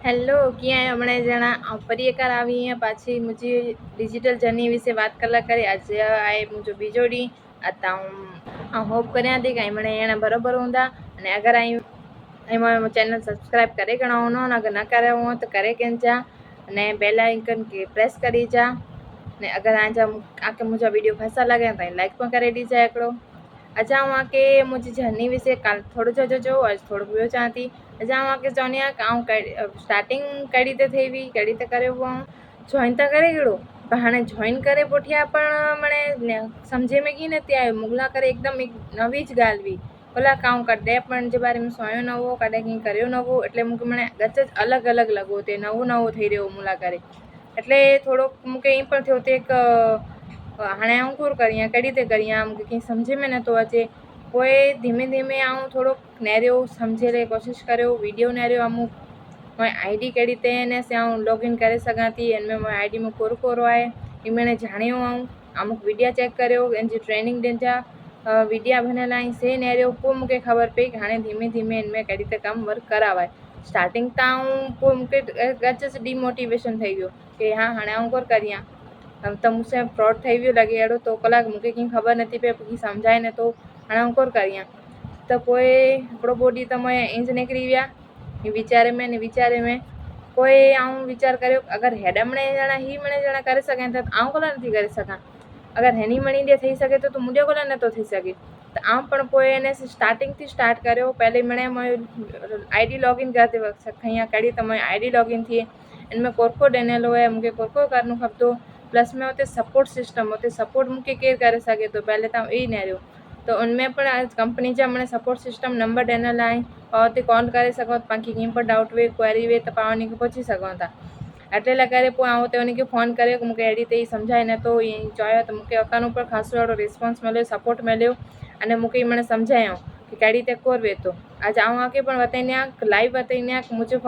Hello किया है हमने जना फरी एक આવી हैं पाછી मुझे डिजिटल जर्नी विषे बात करला करे आज आए मुझे बीजो डी आता हूँ होप કર્યા હતી કે મને એને બરોબર ઊંધા અને અગર એમાં ચેનલ સબસ્ક્રાઇબ કરે ગણાવો ને અગર ન કરે हो तो करे के जा અને બેલ આઇકન के प्रेस करी जा ने अगर आज आके मुझे वीडियो फसा लगे तो लाइक पण करे दी जाए एकड़ो अजा हूँ आके मुझे जर्नी विषे काल थोड़ो जो आज थोड़ो ॿियो चवां थी अजा हूँ आके चवंदी आहियां कि स्टार्टिंग कई रीते थी हुई कई रीते करे हुआ जॉइन तो करे गयो पर हाँ जॉइन करे पुठिया पण मने समझे में की नथी आयो मुगला करे एकदम एक नवी ज गाल हुई भला काऊं कॾहिं पण जे बारे में सोयो न हो कॾहिं कंहिं કર્યો ન हो એટલે મૂકે મને ગચ જ અલગ અલગ લગો તે નવું નવું થઈ રહ્યો મુલા કરે એટલે થોડોક મૂકે એ પણ થયો તે એક हाणे आऊं कोर करियां कड़ी ते करियां मूंखे कंहिं सम्झ में नथो अचे पोइ धीमे धीमे आऊं थोड़ो नेरियो सम्झे रे कोशिश करियो वीडियो नेरियो अमुक मोबाइल आईडी कड़ी ते ने से आऊं लॉगिन करे सघां थी इन में मोबाइल आईडी में कोर कोरो आहे ई मैंने जाणियो आऊं अमुक वीडियो चेक करियो इन जी ट्रेनिंग ॾिन जा वीडियो बनल आहिनि से नेरियो पोइ मूंखे ख़बर पई कि हाणे धीमे धीमे इन में कड़ी ते कमु वर्क करावाए स्टार्टिंग त आऊं पोइ मूंखे गच डिमोटिवेशन થઈ ગયો કે હા हाणे आऊं कोर करियां तो मुझसे फ्रॉड થઈ ગયો लगे अड़ो तो कलाक मूंखे कंहिं ख़बर नथी पए कंहिं सम्झाए नथो हाणे आऊं कोर करियां त पोइ हिकिड़ो ॿ ॾींहं त मैं इंज निकिरी विया वीचारे में पोइ आऊं वीचार करियो अगरि हेॾा मणे ॼणा ही मणे ॼणा करे सघनि था त आऊं कोन नथी करे सघां अगरि हेनी मणी ॾे थी सघे थो त मुंहिंजो कोन नथो थी सघे त आऊं पण पोइ इन स्टार्टिंग थी स्टार्ट करियो पहले मणे आई डी लॉगिन करते वक़्तु खईं कड़ी त आई डी लॉगिन थिए इनमें कोरको ॾिनल है मूंखे कोरको करणो खपंदो प्लस में उते सपोर्ट सिस्टम उते सपोर्ट मूंखे केरु करे सघे थो पहले तव्हां ई नेरियो तो उनमें पण कंपनी जा मैंने सपोर्ट सिस्टम नंबर ॾिनल आहिनि और उते कॉल करे सघो तव्हांखे कंहिं पर डाउट वे क्वेरी वे त पाण उनखे पहुची सघूं था अटे लाइ करे पोइ आउं उते उनखे फ़ोन करियो की मूंखे अहिड़ी ते सम्झाए नथो ईअं चयो त मूंखे उतां पर ख़ासि अहिड़ो रिस्पॉन्स मिलियो सपोर्ट मिलियो अने मूंखे मैंने सम्झायूं कि कहिड़ी ते कोर वेतो अॼु आउं आके पण बताईंदी आहियां लाइव बताईंदी आहियां कि मुंहिंजो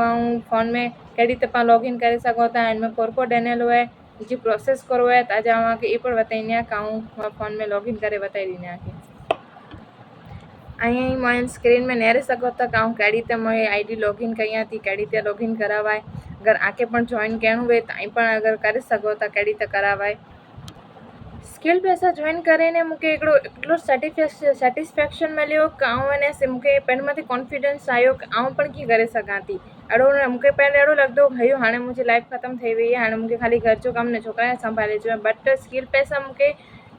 फ़ोन में कहिड़ी ते पाण लॉगिन करे सघो था हिन में कोरको ॾिनल आहे जी प्रोसेस करो है तो आज आके ये पण बताईंदी आहियां कि आउं फ़ोन में लॉगिन करे बताई ॾींदी आहियां અહીં मैं स्क्रीन में नेरे सघो था कि आउं कहिड़ी ते मैं आई डी लॉगिन कयां थी कहिड़ी ते लॉगिन करावाए अगरि आके पण जॉइन करिणो हुए त पण अगरि करे सघो था कहिड़ी ते करावाए स्किल पैसा जॉइन करे ने मूंखे हिकिड़ो एतिरो सेटिस्फेक्शन मिलियो कि आउं अने मूंखे पंहिंजे मथे कॉन्फिडेंस आयो कि आउं पण कीअं करे सघां थी अहिड़ो न मूंखे पहले अहिड़ो लॻंदो हयो हाणे मुंहिंजी लाइफ ख़तमु थी वई आहे हाणे मूंखे ख़ाली घर जो कमु ने छोकिरा संभाले अचो बट स्किल पैसा मूंखे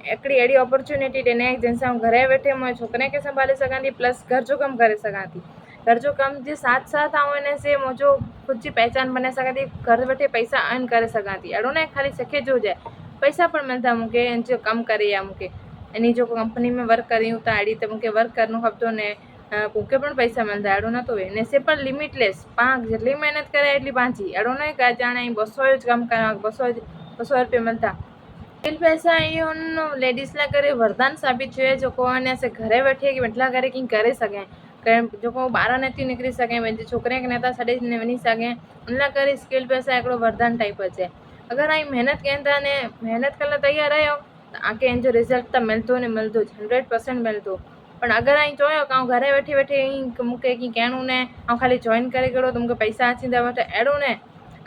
हिकिड़ी अहिड़ी अपॉर्चुनिटी ॾिनई जंहिंसां आउं घरे वेठे मुंहिंजे छोकिरे खे संभाले सघां थी प्लस घर जो कमु करे सघां थी घर जो कम जे साथ साथ आउं इन से मुंहिंजो ख़ुदि जी पहचान बनाए सघां थी घर वेठे पैसा अर्न करे सघां थी अहिड़ो न ख़ाली सिखे जो हुजे पैसा पण मिलंदा मूंखे इन जो कमु करे या मूंखे इन जो कंपनी में वर्क करियूं था अहिड़ी त मूंखे वर्क करिणो खपंदो ने मूंखे पण पैसा मिलंदा अहिड़ो न थो इन से पण लिमिटलेस पाण जेतिरी महिनत करे एटली पंहिंजी अहिड़ो न आहे कि हाणे 200 जो कमु कयां 200 रुपया मिलंदा स्किल पैसा इहो उन लेडीज़ लाइ करे वरदान साबित थियो आहे जेको अने असां घरे वेठे वेठला करे कीअं करे सघे जेको ॿाहिरि नथी निकिरी सघे पंहिंजे छोकिरे खे नथा छॾे वञी सघे उन लाइ करे स्किल पैसा हिकिड़ो वरदान टाइप अचे अगरि आई महिनत कनि था ने महिनत करण तयार आहियो त आके इन जो रिज़ल्ट त मिलंदो ने मिलंदो 100% मिलंदो पण अगरि आई चयो कि आउं घरे वेठे वेठे ईअं मूंखे कीअं करिणो न ऐं ख़ाली जॉइन करे कहिड़ो त मूंखे पैसा अचींदा वटि अहिड़ो न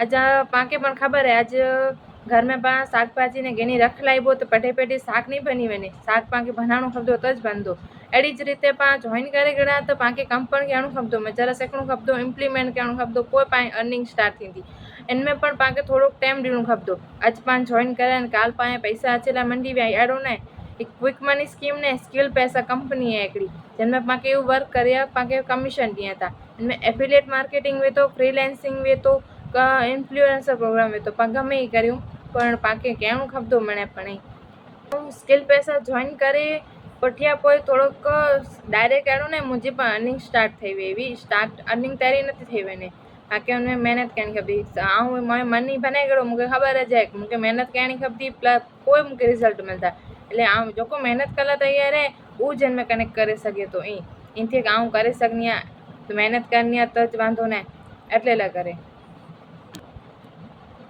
अॼु पाण पण ख़बर आहे अॼु घर में पाण साग भाॼी ने गेनी रख लाइबो तो पेटे पेटे साग नहीं बनी वञे साग पाण खे बनाइणो खपंदो त ज बनंदो अहिड़ी ज रीते पाण जॉइन करे गणा त पाण खे कमु पण करणो खपंदो मज़र सिखणो खपंदो इम्प्लीमेंट करणो खपंदो पोइ पाण अर्निंग स्टार्ट थींदी इनमें पण पाण खे थोरो टाइम ॾियणो खपंदो अॼु पाण जॉइन करे काल पाण पैसा अचे लाइ मंडी विया अहिड़ो न हिकु क्विक मनी स्कीम ने स्किल पैसा कंपनी आहे हिकिड़ी जंहिंमें पाण खे इहो वर्क करे पाण खे कमीशन ॾियनि था इनमें एफिलिएट मार्केटिंग वे थो फ्रीलेंसिंग वे थो इन्फ्लुएंसर प्रोग्राम वे थो पाण गमे ई करियूं पण पाण खे करणो खपंदो मणे पण स्किल पैसा जॉइन करे पुठियां पोइ थोड़ोक डायरेक्ट अहिड़ो न मुंहिंजी पण अर्निंग स्टार्ट थी वई हुई स्टार्ट अर्निंग तयारी नथी थी वञे बाक़ी हुन में महिनत करणी खपंदी ऐं मां मनी बनाए कहिड़ो मूंखे ख़बर आहे मूंखे महिनत करणी खपंदी प्लस पोइ मूंखे रिज़ल्ट मिलंदा એટલે આમ जेको महिनत कला तयार है उहो जन में कनेक्ट करे सघे थो ईअं थिए कि आउं करे सघंदी आहियां त महिनत करणी आहे त ज वांधो न એટલે लाइ करे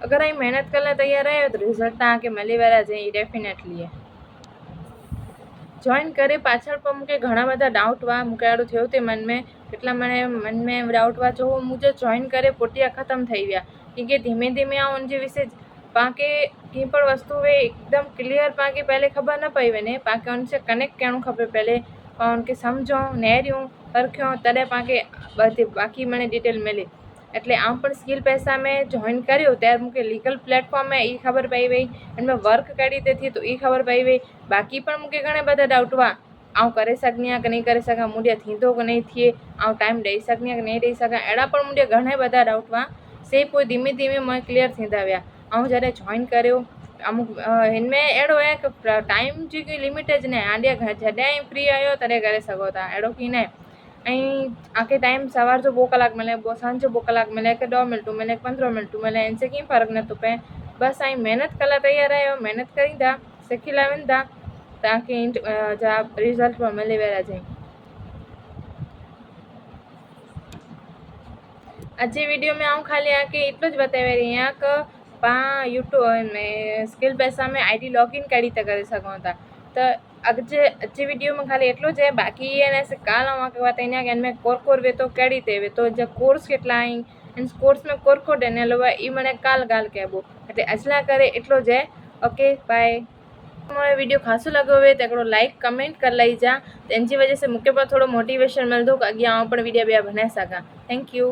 अगर आई मेहनत करने तैयार है तो रिजल्ट तक मिली वाला जी डेफिनेटली है जॉइन करे पाछळ पर मूंखे घणा बधा डाउट हुआ, मूंखे अहिड़ो थियो ते मन में કેટલા मन में डाउट हुआ जो मुझे जॉइन करे पोटिया ख़त्म थी विया, क्योंकि धीमे धीमे उनजे विषय पाके कंहिं पण वस्तु वे एकदम क्लियर पाके पहले खबर न पई वञे, पाके उनसे कनेक्ट करणु खपे पहले, उनके समझो नेरियूं परखियो तॾहिं पाके बाकी મને डिटेल मिले। એટલે આમ પણ સ્કિલ પૈસા મેં જોઈન કર્યો ત્યારે મૂંखे લીગલ પ્લેટફોર્મ में ई खबर पई वई, इनमें वर्क कई रीते थी तो ई खबर पई वई। बाकी पण मूंखे घणे बधा डाउट हुआ, आउं करे सघंदी आहियां कि नहीं करे सघां, मुंहिंजे थींदो कि नहीं थिए, आउं टाइम ॾेई सघंदी आहियां कि नहीं ॾेई सघां, अहिड़ा पण मुंहिंजे घणे बधा डाउट हुआ। से पोइ धीमे धीमे मां क्लियर थींदा विया। ऐं जॾहिं जॉइन કર્યો અમુક हिनमें अहिड़ो आहे कि टाइम जी कोई लिमिट ज न आहे, जॾहिं फ्री आहियो तॾहिं करे सघो था, अहिड़ो की न आहे। ऐं आके टाइम सवार जो 2 कलाक मिले, सांझ जो 2 कलाक मिले, कि 2 मिनटूं मिले, 15 मिनटूं मिले, इनसे कीअं फ़र्क़ु नथो पए। बसि ऐं महिनत कला तयार आहियो, महिनत करींदा सिखी ला वेंदा तव्हांखे जा रिज़ल्ट पण मिली वेंदा जाई। अॼु जे वीडियो में आउं खाली आके एटलो ज बताए रही आहियां कि पाण यूट्यूब में स्किल पैसा में आईडी लॉगिन कहिड़ी त करे सघूं था। त अॼु वीडियो में खाली एटलो ज आहे, बाकी એને કાલ આके बताईंदी आहियां कि इनमें कोर वेतो कहिड़ी ते वेतो, जो कोर्स કેટલા आहिनि, इन कोर्स में कोर ॾिनल हुआ, ई મને કાલ કહેबो। એટલે અજલા કરે એટલો જ आहे। Okay bye. मारो वीडियो खासो लॻो हुए त हिकिड़ो लाइक कमेंट करे लाइजा, त इन जी वजह से मूंखे पण थोरो मोटिवेशन मिलंदो कि अॻियां आउं पण वीडियो ॿिया बनाए सघां। Thank you.